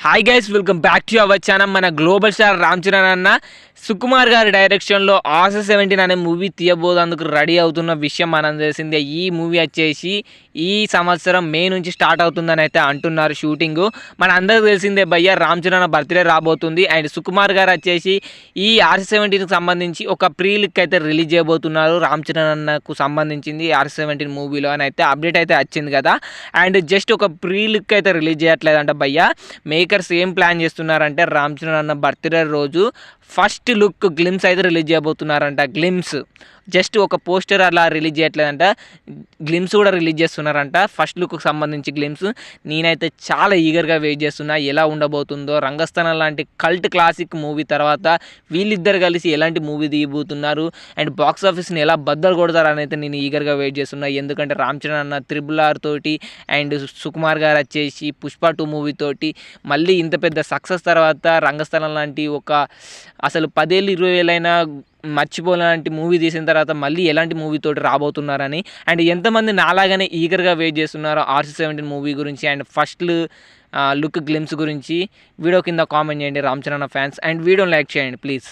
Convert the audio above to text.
Hi guys, welcome back to our channel. మన global star Ram Charan అన్న సుకుమార్ గారి డైరెక్షన్లో ఆర్సీ 17 అనే మూవీ తీయబోదందుకు రెడీ అవుతున్న విషయం మనం తెలిసిందే. ఈ మూవీ వచ్చేసి ఈ సంవత్సరం మే నుంచి స్టార్ట్ అవుతుందని అయితే అంటున్నారు షూటింగ్. మన అందరికి తెలిసిందే భయ్య, రామ్ చరణ్ బర్త్డే రాబోతుంది. అండ్ సుకుమార్ గారు వచ్చేసి ఈ ఆర్సీ 17కి సంబంధించి ఒక ప్రీ లుక్ అయితే రిలీజ్ చేయబోతున్నారు. రామ్ చరణ్ అన్నకు సంబంధించింది ఆర్సీ 17 మూవీలో అని అయితే అప్డేట్ అయితే వచ్చింది కదా. అండ్ జస్ట్ ఒక ప్రీ లుక్ అయితే రిలీజ్ చేయట్లేదంట భయ్య. మేకర్స్ ఏం ప్లాన్ చేస్తున్నారంటే రామ్ చరణ్ అన్న బర్త్డే రోజు ఫస్ట్ లుక్ గ్లిమ్స్ అయితే రిలీజ్ చేయబోతున్నారంట. గ్లిమ్స్ జస్ట్ ఒక పోస్టర్ అలా రిలీజ్ చేయట్లేదంట, గ్లిమ్స్ కూడా రిలీజ్ చేస్తున్నారంట. ఫస్ట్ లుక్కి సంబంధించి గ్లిమ్స్ నేనైతే చాలా ఈగర్గా వెయిట్ చేస్తున్నా, ఎలా ఉండబోతుందో. రంగస్థలం లాంటి కల్ట్ క్లాసిక్ మూవీ తర్వాత వీళ్ళిద్దరు కలిసి ఎలాంటి మూవీ తీయబోతున్నారు అండ్ బాక్స్ ఆఫీస్ని ఎలా బద్దలు కొడతారని అయితే నేను ఈగర్గా వెయిట్ చేస్తున్నా. ఎందుకంటే రామ్ చరణ్ అన్న RRR తోటి అండ్ సుకుమార్ గారు వచ్చేసి పుష్ప 2 మూవీ తోటి మళ్ళీ ఇంత పెద్ద సక్సెస్ తర్వాత రంగస్థలం లాంటి ఒక అసలు 10 ఏళ్ళు 20 ఏళ్ళైనా మర్చిపోలాంటి మూవీ తీసిన తర్వాత మళ్ళీ ఎలాంటి మూవీ తోటి రాబోతున్నారని అండ్ ఎంతమంది నాలాగానే ఈగర్గా వెయిట్ చేస్తున్నారో ఆర్సీ 17 మూవీ గురించి అండ్ ఫస్ట్ లుక్ గ్లిమ్స్ గురించి వీడియో కింద కామెంట్ చేయండి రామ్ చరణ్ ఫ్యాన్స్. అండ్ వీడియోని లైక్ చేయండి ప్లీజ్.